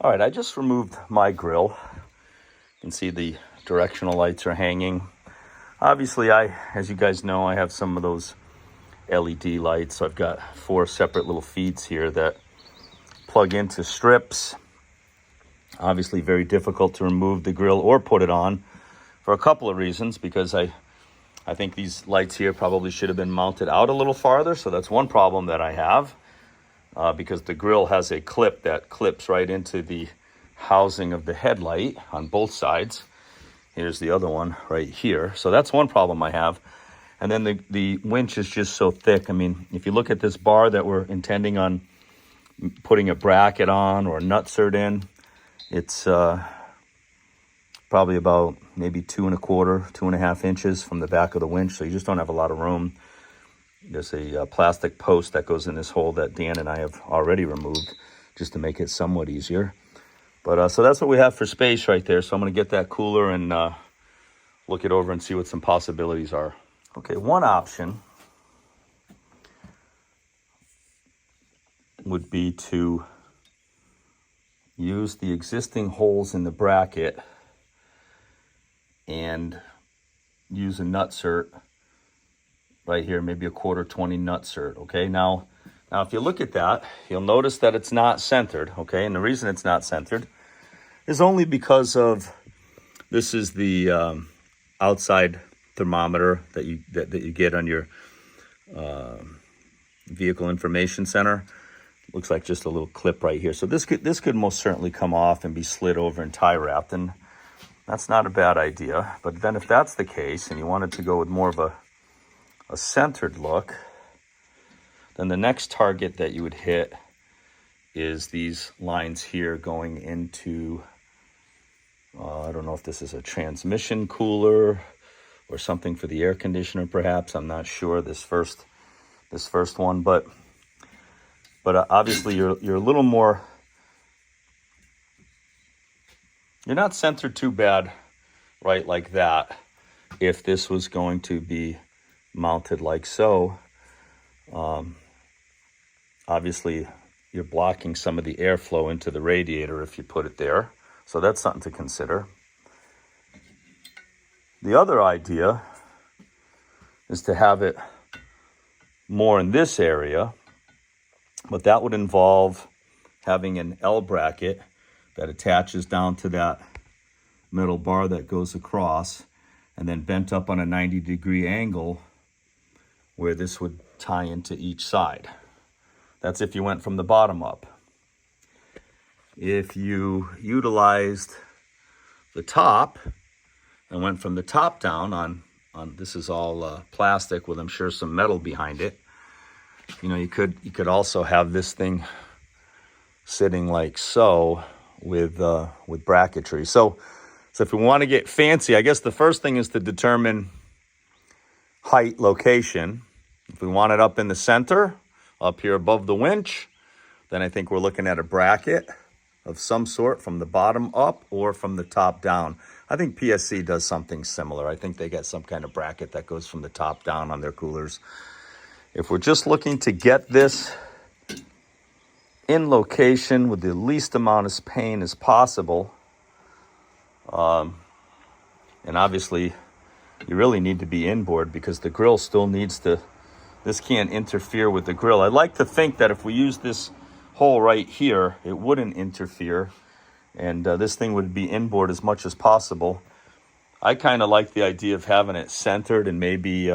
All right, I just removed my grill. You can see the directional lights are hanging. Obviously, as you guys know, I have some of those LED lights. So I've got 4 separate little feeds here that plug into strips. Obviously, very difficult to remove the grill or put it on for a couple of reasons, because I think these lights here probably should have been mounted out a little farther. So that's one problem that I have, because the grill has a clip that clips right into the housing of the headlight on both sides. Here's the other one right here. So that's one problem I have. And then the winch is just so thick. I mean, if you look at this bar that we're intending on putting a bracket on or a nutsert in, it's probably about maybe 2.25, 2.5 inches from the back of the winch. So you just don't have a lot of room. There's a plastic post that goes in this hole that Dan and I have already removed just to make it somewhat easier. But so that's what we have for space right there. So I'm going to get that cooler and look it over and see what some possibilities are. Okay, one option would be to use the existing holes in the bracket and use a nutsert right here, maybe a 1/4 nutsert. Okay, now if you look at that, you'll notice that it's not centered. Okay, and the reason it's not centered is only because of this is the outside thermometer that you get on your vehicle information center. Looks like just a little clip right here. So this could most certainly come off and be slid over and tie wrapped, and that's not a bad idea. But then if that's the case and you wanted to go with more of a centered look, then the next target that you would hit is these lines here going into, I don't know if this is a transmission cooler or something for the air conditioner, perhaps. I'm not sure, this first one, but obviously you're a little more, you're not centered too bad, right, like that. If this was going to be mounted like so, obviously you're blocking some of the airflow into the radiator if you put it there. So that's something to consider. The other idea is to have it more in this area, but that would involve having an L bracket that attaches down to that metal bar that goes across and then bent up on a 90-degree angle where this would tie into each side. That's if you went from the bottom up. If you utilized the top and went from the top down on this is all plastic with, I'm sure, some metal behind it. You know, you could also have this thing sitting like so with bracketry. So if we want to get fancy, I guess the first thing is to determine height, location. If we want it up in the center, up here above the winch, then I think we're looking at a bracket of some sort from the bottom up or from the top down. I think PSC does something similar. I think they get some kind of bracket that goes from the top down on their coolers. If we're just looking to get this in location with the least amount of pain as possible, and obviously you really need to be inboard because the grill still needs to, this can't interfere with the grill. I like to think that if we use this hole right here, it wouldn't interfere, and this thing would be inboard as much as possible. I kind of like the idea of having it centered and maybe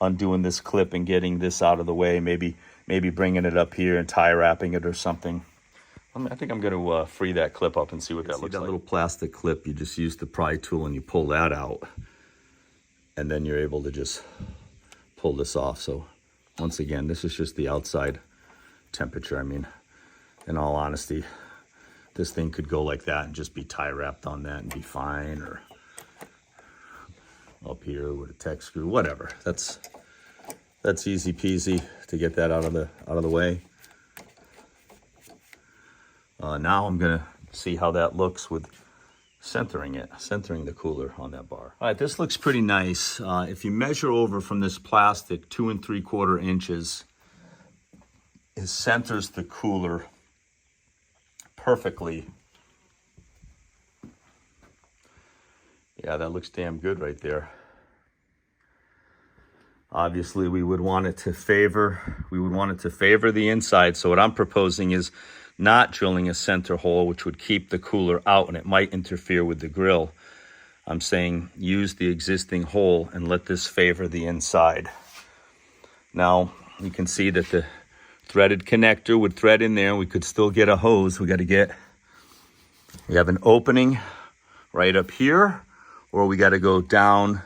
undoing this clip and getting this out of the way, maybe bringing it up here and tie wrapping it or something. I think I'm going to free that clip up and see what that looks like. That little plastic clip, you just use the pry tool and you pull that out, and then you're able to just pull this off. So once again, this is just the outside temperature. I mean, in all honesty, this thing could go like that and just be tie wrapped on that and be fine, or up here with a tech screw, whatever. That's easy peasy to get that out of the way. Now I'm gonna see how that looks with centering the cooler on that bar. All right, this looks pretty nice. If you measure over from this plastic 2 3/4 inches, it centers the cooler perfectly Yeah, that looks damn good right there. Obviously, we would want it to favor the inside. So what I'm proposing is not drilling a center hole, which would keep the cooler out and it might interfere with the grill. I'm saying use the existing hole and let this favor the inside. Now, you can see that the threaded connector would thread in there. We could still get a hose. We have an opening right up here, or we got to go down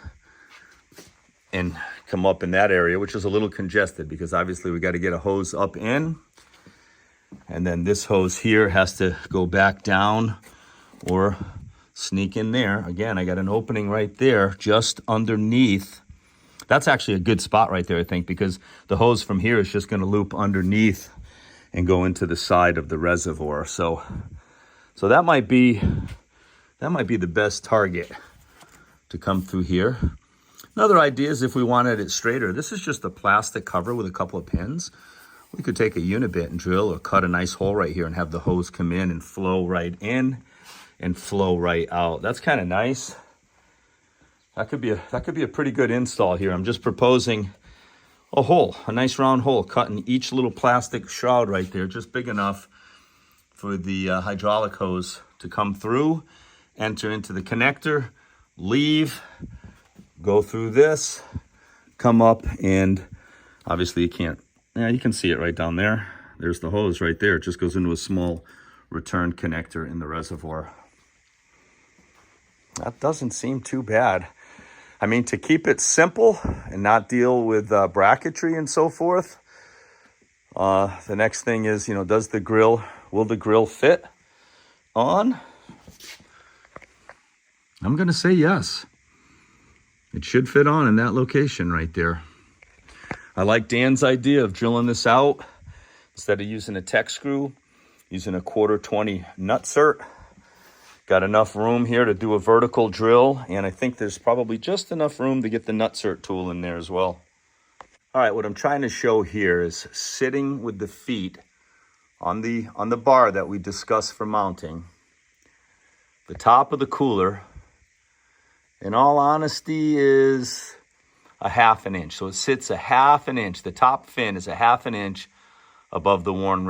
and come up in that area, which is a little congested because obviously we got to get a hose up in. And then this hose here has to go back down or sneak in there. Again, I got an opening right there just underneath. That's actually a good spot right there, I think, because the hose from here is just going to loop underneath and go into the side of the reservoir. So that might be the best target to come through here. Another idea is if we wanted it straighter. This is just a plastic cover with a couple of pins. We could take a unibit and drill or cut a nice hole right here and have the hose come in and flow right in and flow right out. That's kind of nice. That could be a pretty good install here. I'm just proposing a hole, a nice round hole, cutting each little plastic shroud right there, just big enough for the hydraulic hose to come through, enter into the connector, leave, go through this, come up, and obviously you can see it right down there. There's the hose right there. It just goes into a small return connector in the reservoir. That doesn't seem too bad. I mean, to keep it simple and not deal with bracketry and so forth, the next thing is, will the grill fit on? I'm going to say yes. It should fit on in that location right there. I like Dan's idea of drilling this out instead of using a tech screw, using a 1/4-20 nutsert. Got enough room here to do a vertical drill, and I think there's probably just enough room to get the nutsert tool in there as well. All right, what I'm trying to show here is sitting with the feet on the bar that we discussed for mounting. The top of the cooler, in all honesty, is a 1/2 inch. So it sits a 1/2 inch. The top fin is a 1/2 inch above the worn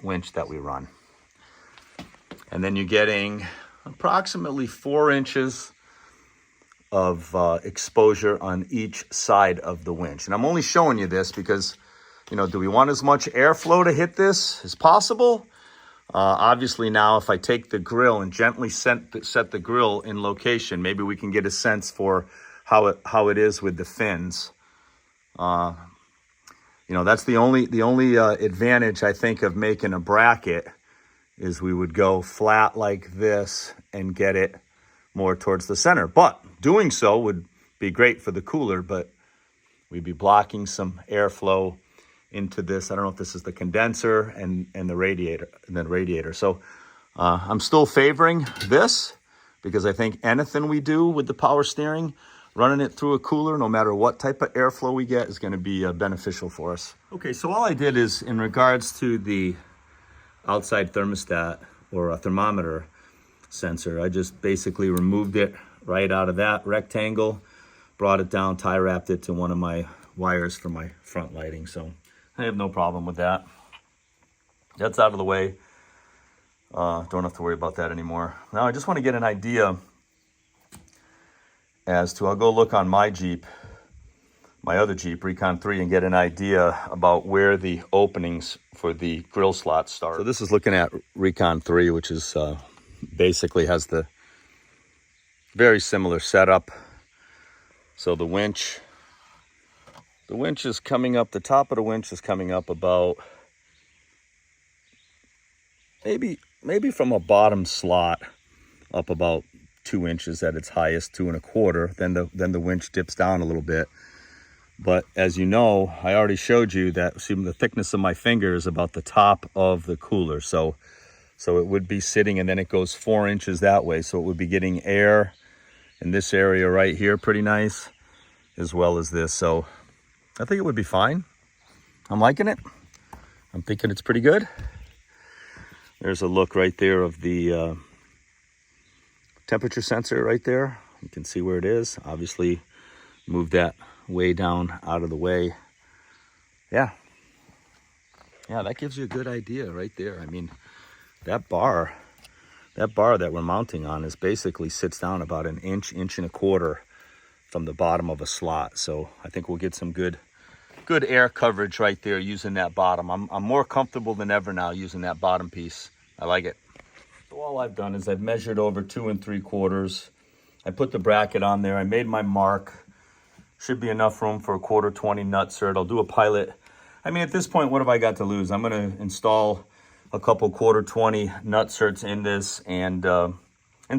winch that we run. And then you're getting approximately 4 inches of exposure on each side of the winch. And I'm only showing you this because, do we want as much airflow to hit this as possible? Obviously now, if I take the grill and gently set the grill in location, maybe we can get a sense for how it is with the fins. That's the only advantage I think of making a bracket is we would go flat like this and get it more towards the center. But doing so would be great for the cooler, but we'd be blocking some airflow into this. I don't know if this is the condenser and the radiator. So I'm still favoring this because I think anything we do with the power steering, running it through a cooler, no matter what type of airflow we get, is going to be beneficial for us. Okay, so all I did is, in regards to the outside thermostat or a thermometer sensor, I just basically removed it right out of that rectangle, brought it down, tie wrapped it to one of my wires for my front lighting. So I have no problem with that. That's out of the way. Don't have to worry about that anymore. Now I just want to get an idea as to, I'll go look on my Jeep, my other Jeep, Recon 3, and get an idea about where the openings for the grill slots start. So this is looking at Recon 3, which is basically has the very similar setup. So the winch is coming up, the top of the winch is coming up about maybe from a bottom slot up about 2 inches at its highest, 2 1/4. Then the winch dips down a little bit. But as you know, I already showed you that the thickness of my finger is about the top of the cooler. So it would be sitting, and then it goes 4 inches that way. So it would be getting air in this area right here, pretty nice, as well as this. So I think it would be fine. I'm liking it. I'm thinking it's pretty good. There's a look right there of the temperature sensor right there. You can see where it is. Obviously, move that way down out of the way. Yeah, that gives you a good idea right there. I mean, that bar that we're mounting on is basically sits down about an inch and a quarter from the bottom of a slot. So I think we'll get some good air coverage right there using that bottom. I'm more comfortable than ever now using that bottom piece. I like it. So all I've done is I've measured over 2 3/4. I put the bracket on there. I made my mark. Should be enough room for a 1/4 20 nutsert. I'll do a pilot. I mean, at this point, what have I got to lose? I'm going to install a couple 1/4 20 nutserts in this and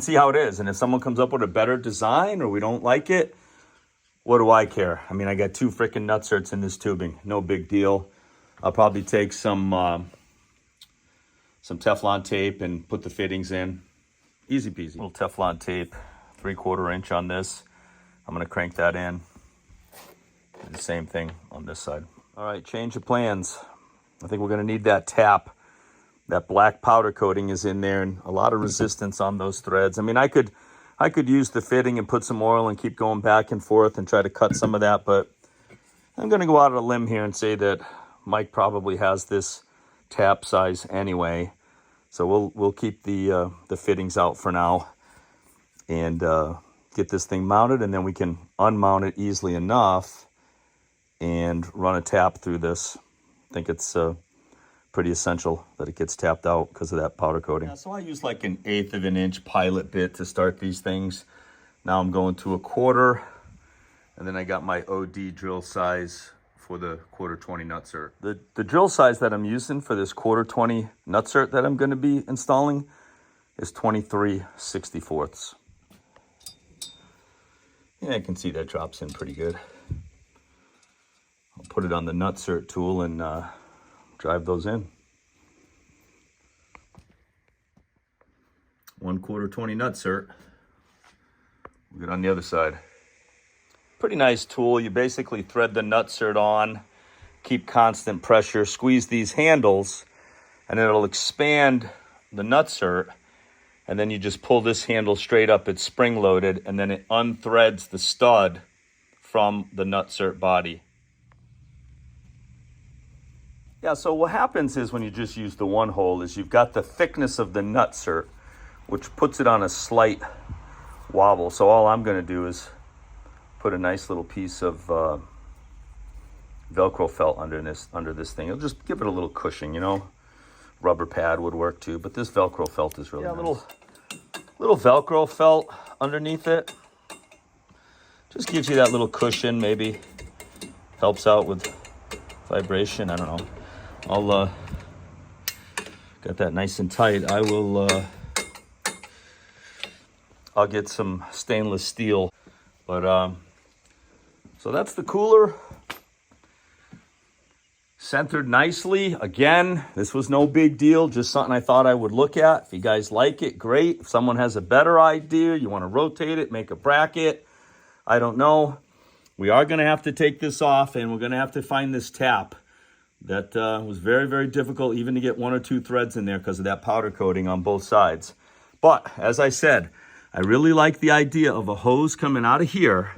see how it is. And if someone comes up with a better design or we don't like it, what do I care? I mean, I got 2 freaking nutserts in this tubing. No big deal. I'll probably take some Teflon tape and put the fittings in. Easy peasy. Little Teflon tape, 3/4 inch on this. I'm going to crank that in. Do the same thing on this side. All right, change of plans. I think we're going to need that tap. That black powder coating is in there and a lot of resistance on those threads. I mean, I could use the fitting and put some oil and keep going back and forth and try to cut some of that, but I'm going to go out on a limb here and say that Mike probably has this tap size anyway. So we'll keep the fittings out for now and get this thing mounted, and then we can unmount it easily enough and run a tap through this. I think it's pretty essential that it gets tapped out because of that powder coating. Yeah, so I use like 1/8 of an inch pilot bit to start these things. Now I'm going to 1/4, and then I got my OD drill size for the 1/4 20 nutsert. The drill size that I'm using for this 1/4 20 nutsert that I'm going to be installing is 23/64. Yeah, I can see that drops in pretty good. I'll put it on the nutsert tool and drive those in. 1/4 20 nutsert. We'll get on the other side. Pretty nice tool. You basically thread the nutsert on, keep constant pressure, squeeze these handles, and it'll expand the nutsert. And then you just pull this handle straight up. It's spring loaded, and then it unthreads the stud from the nutsert body. Yeah, so what happens is when you just use the one hole is you've got the thickness of the nutsert, which puts it on a slight wobble. So all I'm going to do is put a nice little piece of Velcro felt under this thing. It'll just give it a little cushion, you know. Rubber pad would work too, but this Velcro felt is really nice. Little Velcro felt underneath it. Just gives you that little cushion, maybe helps out with vibration. I don't know. I'll got that nice and tight. I'll get some stainless steel. But so that's the cooler. Centered nicely. Again, this was no big deal, just something I thought I would look at. If you guys like it, great. If someone has a better idea, you want to rotate it, make a bracket, I don't know. We are going to have to take this off, and we're going to have to find this tap. That was very, very difficult even to get 1 or 2 threads in there because of that powder coating on both sides. But as I said, I really like the idea of a hose coming out of here,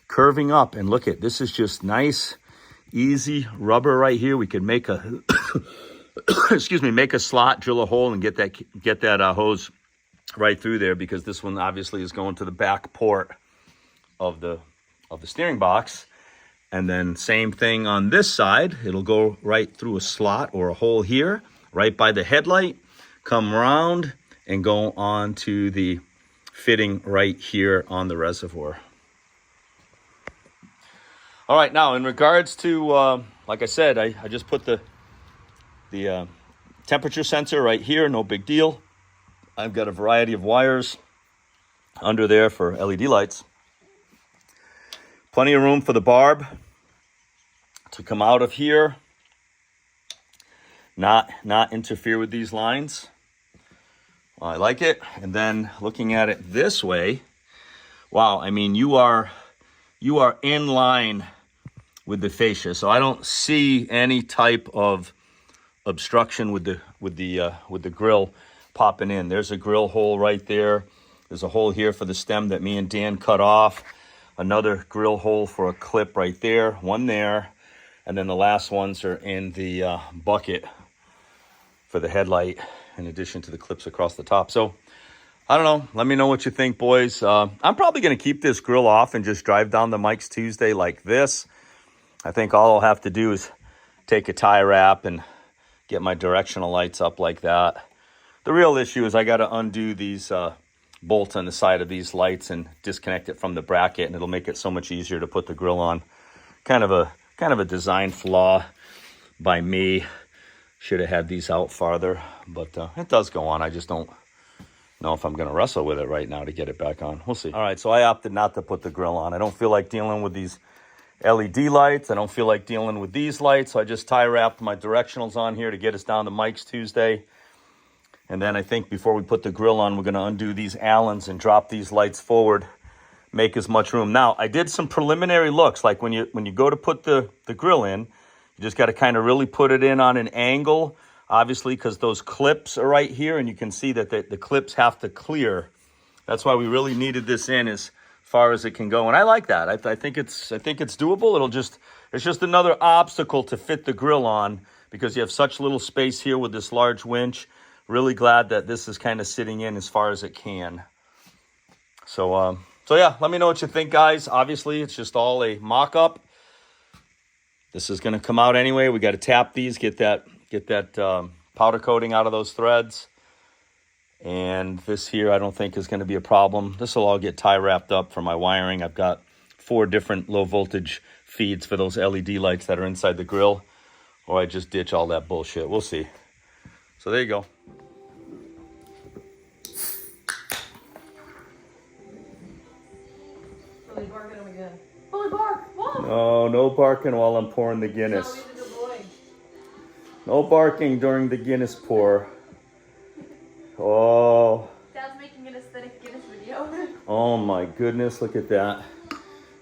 curving up, and look at this is just nice, easy rubber right here. We could make a make a slot, drill a hole, and get that hose right through there, because this one obviously is going to the back port of the steering box. And then same thing on this side. It'll go right through a slot or a hole here, right by the headlight, come around and go on to the fitting right here on the reservoir. All right, now in regards to, like I said, I just put the temperature sensor right here, no big deal. I've got a variety of wires under there for LED lights. Plenty of room for the barb to come out of here, not interfere with these lines. Well, I like it. And then looking at it this way, wow, I mean, you are in line with the fascia, so I don't see any type of obstruction with the grill popping in. There's a grill hole right there. There's a hole here for the stem that me and Dan cut off. Another grill hole for a clip right there, one there. And then the last ones are in the bucket for the headlight, in addition to the clips across the top. So, I don't know. Let me know what you think, boys. I'm probably going to keep this grill off and just drive down to Mike's Tuesday like this. I think all I'll have to do is take a tie wrap and get my directional lights up like that. The real issue is I got to undo these bolts on the side of these lights and disconnect it from the bracket, and it'll make it so much easier to put the grill on. Kind of a design flaw by me. Should have had these out farther, but it does go on. I just don't know if I'm going to wrestle with it right now to get it back on. We'll see. All right, so I opted not to put the grill on. I don't feel like dealing with these LED lights. I don't feel like dealing with these lights, so I just tie wrapped my directionals on here to get us down to Mike's Tuesday. And then I think before we put the grill on, we're going to undo these Allens and drop these lights forward, make as much room. Now, I did some preliminary looks, like when you go to put the grill in, you just got to kind of really put it in on an angle, obviously, because those clips are right here, and you can see that the clips have to clear. That's why we really needed this in as far as it can go, and I like that. I think it's doable. It's just another obstacle to fit the grill on because you have such little space here with this large winch. Really glad that this is kind of sitting in as far as it can. So yeah, let me know what you think, guys. Obviously, it's just all a mock-up. This is going to come out anyway. We got to tap these, get that powder coating out of those threads. And this here I don't think is going to be a problem. This will all get tie wrapped up for my wiring. I've got 4 different low voltage feeds for those LED lights that are inside the grill. Or I just ditch all that bullshit. We'll see. So there you go. Billy barking him again. Billy bark! Whoa! No, no barking while I'm pouring the Guinness. No, he's a good boy. No barking during the Guinness pour. Oh. Dad's making an aesthetic Guinness video. Oh my goodness, look at that.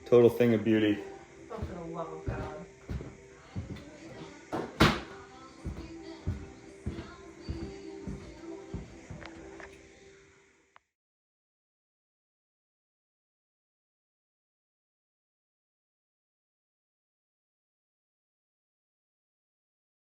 Total thing of beauty. Oh, for the love of God.